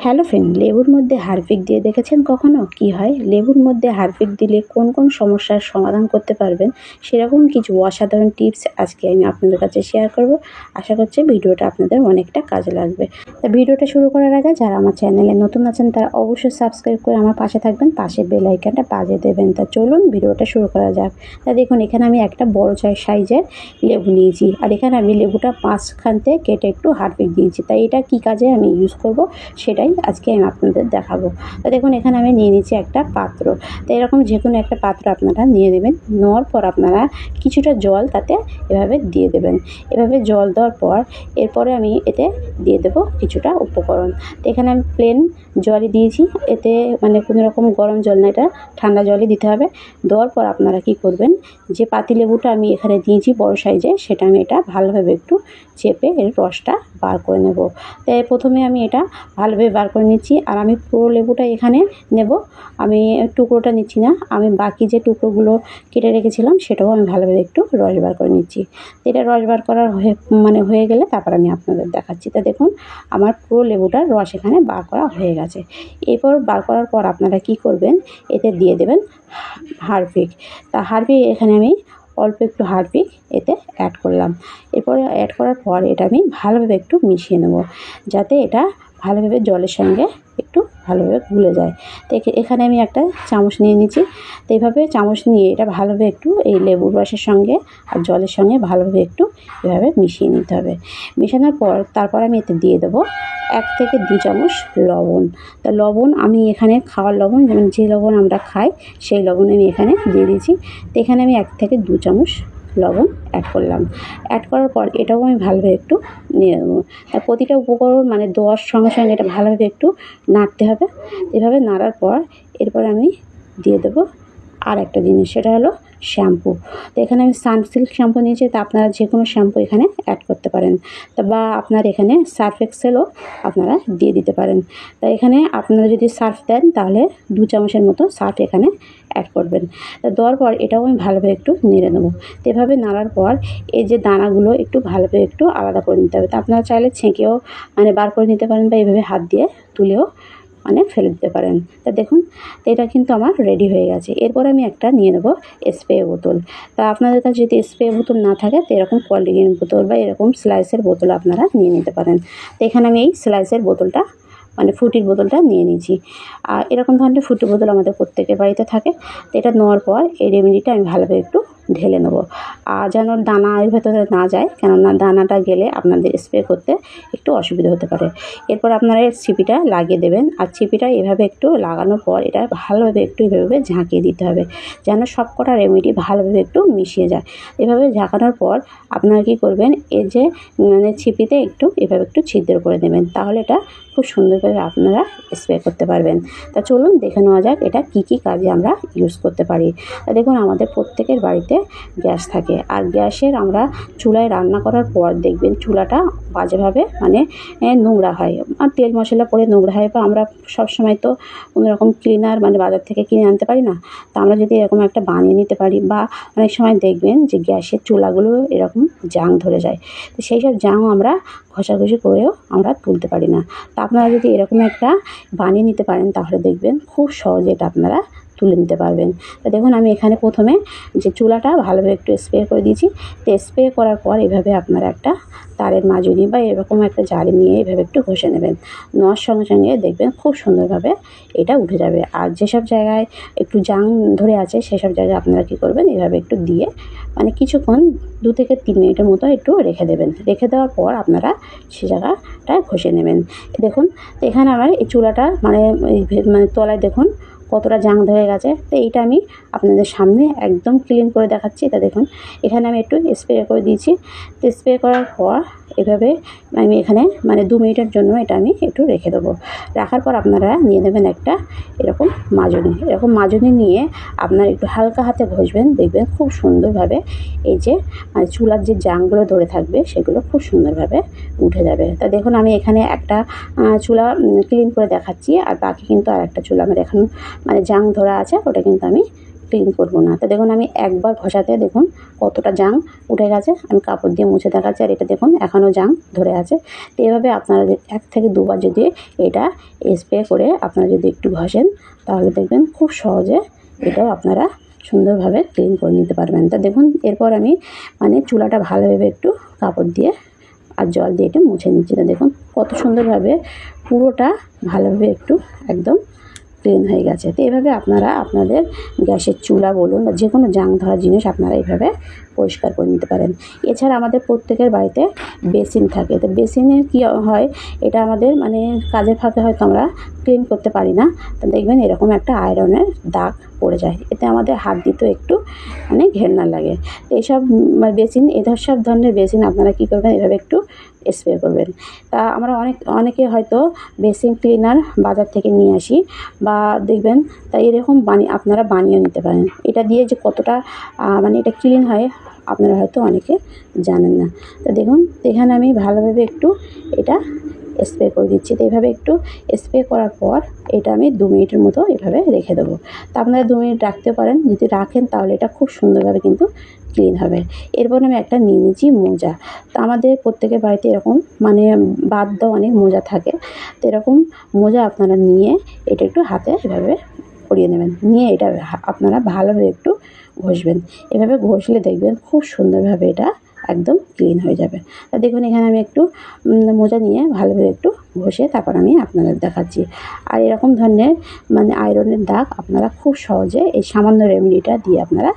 Hello friend, লেবুর মধ্যে Harpic দিয়ে দেখেছেন কখনো? কি হয় লেবুর মধ্যে হারপিক দিলে কোন কোন সমস্যার সমাধান করতে পারবেন, সেরকম কিছু অসাধারণ টিপস আজকে আমি আপনাদের কাছে শেয়ার করব। আশা করছি ভিডিওটা আপনাদের অনেকটা কাজে লাগবে। তা ভিডিওটা শুরু করার আগে যারা আমার চ্যানেলে নতুন আছেন তারা অবশ্যই সাবস্ক্রাইব করে আমার পাশে থাকবেন, পাশে বেল আইকনটা বাজিয়ে দেবেন। তা চলুন ভিডিওটা শুরু করা যাক। তা দেখুন, এখানে আমি একটা বড় সাইজের লেবু নিয়েছি, আর এখানে আমি লেবুটা মাঝখান থেকে কেটে একটু হারপিক দিয়েছি। তাই এটা কি কাজে আমি ইউজ করব সেটাই আজকে আমি আপনাদের দেখাবো। তো দেখুন, এখানে আমি নিয়ে নিচ্ছি একটা পাত্র। তো এরকম যে কোনো একটা পাত্র আপনারা নিয়ে নেবেন। নেওয়ার পর আপনারা কিছুটা জল তাতে এভাবে দিয়ে দেবেন। এভাবে জল দেওয়ার পর এরপরে আমি এতে দিয়ে দেবো কিছুটা উপকরণ। তো এখানে আমি প্লেন জলই দিয়েছি, এতে মানে কোনো রকম গরম জল না, এটা ঠান্ডা জলই দিতে হবে। দেওয়ার পর আপনারা কি করবেন, যে পাতিলেবুটা আমি এখানে দিয়েছি বড় সাইজে, সেটা আমি এটা ভালোভাবে একটু চেপে এর রসটা বার করে নেব। তাই প্রথমে আমি এটা ভালোভাবে বার করে নিচ্ছি। আর আমি পুরো লেবুটা এখানে নেব, আমি টুকরোটা নিচ্ছি না। আমি বাকি যে টুকরোগুলো কেটে রেখেছিলাম সেটাও আমি ভালোভাবে একটু রস বার করে নিচ্ছি। এটা রস বার করার হয়ে গেলে তারপর আমি আপনাদের দেখাচ্ছি। তা দেখুন, আমার পুরো লেবুটার রস এখানে বার করা হয়ে গেছে। এরপর বার করার পর আপনারা কি করবেন, এতে দিয়ে দেবেন হারপিক। তা হারপিক এখানে আমি অল্প একটু হারপিক এতে অ্যাড করলাম। এরপরে অ্যাড করার পর এটা আমি ভালোভাবে একটু মিশিয়ে নেব, যাতে এটা ভালোভাবে জলের সঙ্গে একটু ভালোভাবে গুলে যায়। তো এখানে আমি একটা চামচ নিয়ে নিচ্ছি। তো এইভাবে চামচ নিয়ে এটা ভালোভাবে একটু এই লেবুর রসের সঙ্গে আর জলের সঙ্গে ভালোভাবে একটু এভাবে মিশিয়ে নিতে হবে। মেশানোর পর তারপর আমি এতে দিয়ে দেবো 1 থেকে 2 চামচ লবণ। তা লবণ আমি এখানে খাওয়ার লবণ, যেমন যে লবণ আমরা খাই সেই লবণ আমি এখানে দিয়ে দিয়েছি। তো এখানে আমি 1 থেকে 2 চামচ লবণ অ্যাড করলাম। অ্যাড করার পর এটাও আমি ভালোভাবে একটু নিয়ে নেবো। তা প্রতিটা উপকরণ মানে দেওয়ার সঙ্গে সঙ্গে এটা ভালোভাবে একটু নাড়তে হবে। এভাবে নাড়ার পর এরপর আমি দিয়ে দেবো আর একটা জিনিস, সেটা হলো শ্যাম্পু। তো এখানে আমি সানসিল্ক শ্যাম্পু নিয়েছি। তা আপনারা যে কোনো শ্যাম্পু এখানে অ্যাড করতে পারেন। তা বা আপনার এখানে সার্ফ এক্সেলও আপনারা দিয়ে দিতে পারেন। তা এখানে আপনারা যদি সার্ফ দেন তাহলে 2 চামচের মতো সার্ফ এখানে অ্যাড করবেন। তা দেওয়ার পর এটাও আমি ভালোভাবে একটু নেড়ে নেবো। তো এভাবে নাড়ার পর এই যে দানাগুলো একটু ভালোভাবে একটু আলাদা করে নিতে হবে। তা আপনারা চাইলে ছেঁকেও মানে বার করে নিতে পারেন, বা এইভাবে হাত দিয়ে তুলেও মানে ফেলে দিতে পারেন। তা দেখুন, এটা কিন্তু আমার রেডি হয়ে গেছে। এরপর আমি একটা নিয়ে নেবো স্প্রে বোতল। তা আপনাদের কাছে যদি স্প্রে বোতল না থাকে তো এরকম পলিথিন বোতল বা এরকম স্লাইসের বোতল আপনারা নিয়ে নিতে পারেন। তো এখানে আমি এই স্লাইসের বোতলটা মানে ফুটির বোতলটা নিয়ে নিয়েছি। আর এরকম ধরনের ফুটির বোতল আমাদের প্রত্যেকের বাড়িতে থাকে। তো এটা নেওয়ার পর এই রেমেডিটা আমি ভালোভাবে একটু ঢেলে নেবো, আর যেন দানা এর ভেতরে না যায়, কেননা দানাটা গেলে আপনাদের স্প্রে করতে একটু অসুবিধা হতে পারে। এরপর আপনারা এই ছিপিটা লাগিয়ে দেবেন। আর ছিপিটা এভাবে একটু লাগানোর পর এটা ভালোভাবে একটু এভাবে ঝাঁকিয়ে দিতে হবে, যেন সব কটা রেমেডি ভালোভাবে একটু মিশিয়ে যায়। এভাবে ঝাঁকানোর পর আপনারা কী করবেন, এই যে মানে ছিপিতে একটু এভাবে একটু ছিদ্র করে দেবেন, তাহলে এটা খুব সুন্দরভাবে আপনারা স্প্রে করতে পারবেন। তা চলুন দেখে নেওয়া যাক এটা কী কী কাজে আমরা ইউজ করতে পারি। তা দেখুন, আমাদের প্রত্যেকের বাড়িতে গ্যাস থাকে, আর গ্যাসের আমরা চুলায় রান্না করার পর দেখবেন চুলাটা বাজেভাবে মানে নোংরা হয়, আর তেল মশলা পড়ে নোংরা হয়, বা আমরা সবসময় তো কোনো রকম ক্লিনার মানে বাজার থেকে কিনে আনতে পারি না। তা আমরা যদি এরকম একটা বানিয়ে নিতে পারি, বা অনেক সময় দেখবেন যে গ্যাসের চুলাগুলো এরকম জাং ধরে যায়, তো সেই সব জাংও আমরা ঘষাঘষি করেও আমরা তুলতে পারি না। তা আপনারা যদি এরকম একটা বানিয়ে নিতে পারেন তাহলে দেখবেন খুব সহজে এটা আপনারা তুলে নিতে পারবেন। তো দেখুন, আমি এখানে প্রথমে যে চুলাটা ভালোভাবে একটু স্প্রে করে দিয়েছি। তো স্প্রে করার পর এভাবে আপনারা একটা তারের মাজনি বা এরকম একটা জালি নিয়ে এভাবে একটু ঘষে নেবেন। নেওয়ার সঙ্গে সঙ্গে দেখবেন খুব সুন্দরভাবে এটা উঠে যাবে। আর যেসব জায়গায় একটু জাং ধরে আছে সেসব জায়গায় আপনারা কী করবেন, এভাবে একটু দিয়ে মানে কিছুক্ষণ 2 থেকে 3 মিনিটের মতো একটু রেখে দেবেন। রেখে দেওয়ার পর আপনারা সে জায়গাটায় ঘষে নেবেন। দেখুন, তো এখানে আমার এই চুলাটা মানে তলায় দেখুন কতটা জাং ধরে গেছে। তো এইটা আমি আপনাদের সামনে একদম ক্লিন করে দেখাচ্ছি। তা দেখুন, এখানে আমি একটু স্প্রে করে দিয়েছি। তো স্প্রে করার পর এভাবে আমি এখানে মানে 2 মিনিটের জন্য এটা আমি একটু রেখে দেবো। রাখার পর আপনারা নিয়ে নেবেন একটা এরকম মাজনি নিয়ে আপনারা একটু হালকা হাতে ঘষবেন, দেখবেন খুব সুন্দরভাবে এই যে মানে চুলার যে জাংগুলো ধরে থাকবে সেগুলো খুব সুন্দরভাবে উঠে যাবে। তা দেখুন, আমি এখানে একটা চুলা ক্লিন করে দেখাচ্ছি, আর বাকি কিন্তু আর একটা চুলা আমার এখন মানে জাং ধরা আছে, ওটা কিন্তু আমি ক্লিন করব না। তো দেখুন আমি একবার ঘষাতে দেখুন কতটা জাং উঠে গেছে। আমি কাপড় দিয়ে মুছে দেখাচ্ছি, আর এটা দেখুন এখনও জাং ধরে আছে। তো এভাবে আপনারা 1 থেকে 2 বার যদি এটা স্প্রে করে আপনারা যদি একটু ঘষেন, তাহলে দেখবেন খুব সহজে এটাও আপনারা সুন্দরভাবে ক্লিন করে নিতে পারবেন। তা দেখুন এরপর আমি মানে চুলাটা ভালোভাবে একটু কাপড় দিয়ে আর জল দিয়ে একটু মুছে নিচ্ছি। তো দেখুন কত সুন্দরভাবে পুরোটা ভালোভাবে একটু একদম ক্লিন হয়ে গেছে। তো এভাবে আপনারা আপনাদের গ্যাসের চুলা বলুন বা যে কোনো জাং ধরা জিনিস আপনারা এইভাবে পরিষ্কার করে নিতে পারেন। এছাড়া আমাদের প্রত্যেকের বাড়িতে বেসিন থাকে। তো বেসিনে কী হয়, এটা আমাদের মানে কাজের ফাঁকে হয়তো আমরা ক্লিন করতে পারি না। তো দেখবেন এরকম একটা আয়রনের দাগ পড়ে যায়, এতে আমাদের হাত দিতেও একটু মানে ঘেন্না লাগে। তো এইসব বেসিন সব ধরনের বেসিন আপনারা কী করবেন, এভাবে একটু স্প্রে করবেন। তা আমরা অনেকে হয়তো বেসিন ক্লিনার বাজার থেকে নিয়ে আসি বা দেখবেন, তাই এরকম আপনারা বানিয়ে নিতে পারেন। এটা দিয়ে যে কতটা মানে এটা ক্লিন হয় আপনারা হয়তো অনেকে জানেন না। তো দেখুন এখানে আমি ভালোভাবে একটু এটা স্প্রে করে দিচ্ছি। তো এইভাবে একটু স্প্রে করার পর এটা আমি 2 মিনিটের মতো এভাবে রেখে দেবো। তা আপনারা 2 মিনিট রাখতেও পারেন, যদি রাখেন তাহলে এটা খুব সুন্দরভাবে কিন্তু ক্লিন হবে। এরপর আমি একটা নিয়ে নিচ্ছি মোজা। তো আমাদের প্রত্যেকের বাড়িতে এরকম মানে বাদ দেওয়া অনেক মোজা থাকে। তো এরকম মোজা আপনারা নিয়ে এটা একটু হাতে এভাবে পরিয়ে নেবেন, নিয়ে এটা আপনারা ভালোভাবে একটু ঘষবেন। এভাবে ঘষলে দেখবেন খুব সুন্দরভাবে এটা একদম ক্লিন হয়ে যাবে। তা দেখুন এখানে আমি একটু মোজা নিয়ে ভালোভাবে একটু ঘষে তারপর আমি আপনাদের দেখাচ্ছি। আর এরকম ধরনের মানে আয়রনের দাগ আপনারা খুব সহজে এই সামান্য রেমেডিটা দিয়ে আপনারা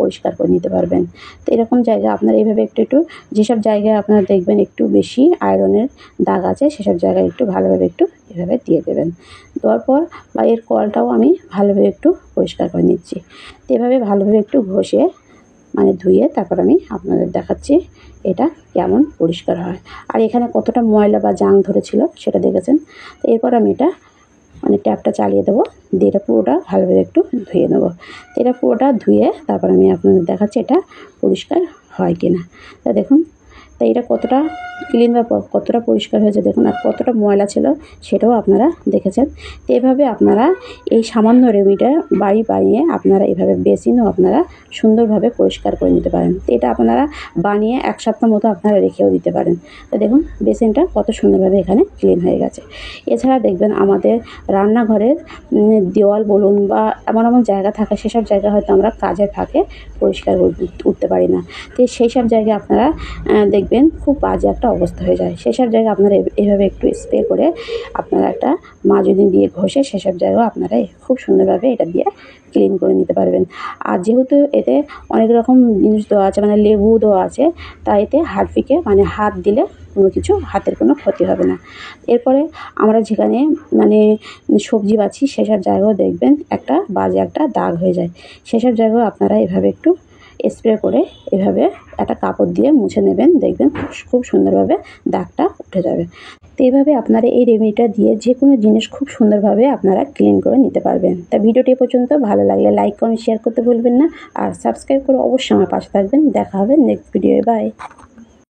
পরিষ্কার করে নিতে পারবেন। তো এরকম জায়গায় আপনারা এইভাবে একটু যেসব জায়গায় আপনারা দেখবেন একটু বেশি আয়রনের দাগ আছে, সেসব জায়গায় একটু ভালোভাবে একটু এভাবে দিয়ে দেবেন। দেওয়ার পর বা এর কলটাও আমি ভালোভাবে একটু পরিষ্কার করে নিচ্ছি। তো এভাবে ভালোভাবে একটু ঘষে মানে ধুয়ে তারপর আমি আপনাদের দেখাচ্ছি এটা কেমন পরিষ্কার হয়। আর এখানে কতটা ময়লা বা জাং ধরেছিল সেটা দেখেছেন। তো এরপর আমি এটা মানে ট্যাপটা চালিয়ে দেবো, দিয়ে এটা পুরোটা ভালোভাবে একটু ধুয়ে নেবো। তো এটা পুরোটা ধুয়ে তারপর আমি আপনাদের দেখাচ্ছি এটা পরিষ্কার হয় কি না। তা দেখুন তাই এটা কতটা ক্লিন বা কতটা পরিষ্কার হয়েছে দেখুন, আর কতটা ময়লা ছিল সেটাও আপনারা দেখেছেন। তো এভাবে আপনারা এই সামান্য রেমেডিটা বানিয়ে আপনারা এভাবে বেসিনও আপনারা সুন্দরভাবে পরিষ্কার করে নিতে পারেন। তো এটা আপনারা বানিয়ে 1 সপ্তাহ মতো আপনারা রেখেও দিতে পারেন। তো দেখুন বেসিনটা কত সুন্দরভাবে এখানে ক্লিন হয়ে গেছে। এছাড়া দেখবেন আমাদের রান্নাঘরের দেওয়াল বলুন বা এমন জায়গা থাকে, সেসব জায়গা হয়তো আমরা কাজের ফাঁকে পরিষ্কার উঠতে পারি না। তো সেই সব জায়গায় আপনারা দেখবেন খুব বাজে একটা অবস্থা হয়ে যায়। সেসব জায়গায় আপনারা এভাবে একটু স্প্রে করে আপনারা একটা মাজনি দিয়ে ঘষে সেসব জায়গাও আপনারা খুব সুন্দরভাবে এটা দিয়ে ক্লিন করে নিতে পারবেন। আর যেহেতু এতে অনেক রকম জিনিস দেওয়া আছে, মানে লেবু দেওয়া আছে, তাই এতে হারপিকে মানে হাত দিলে কোনো কিছু হাতের কোনো ক্ষতি হবে না। এরপরে আমরা যেখানে মানে সবজি বাছি সেসব জায়গাও দেখবেন একটা বাজে একটা দাগ হয়ে যায়। সেসব জায়গাও আপনারা এভাবে একটু স্প্রে করে এভাবে একটা কাপড় দিয়ে মুছে নেবেন, দেখবেন খুব সুন্দরভাবে দাগটা উঠে যাবে। তো এইভাবে আপনারা এই রেমেডিটা দিয়ে যে কোনো জিনিস খুব সুন্দরভাবে আপনারা ক্লিন করে নিতে পারবেন। তা ভিডিওটি এ পর্যন্ত, ভালো লাগলে লাইক কমেন্ট শেয়ার করতে ভুলবেন না, আর সাবস্ক্রাইব করে অবশ্যই আমার পাশে থাকবেন। দেখা হবে নেক্সট ভিডিওয়ে। বাই।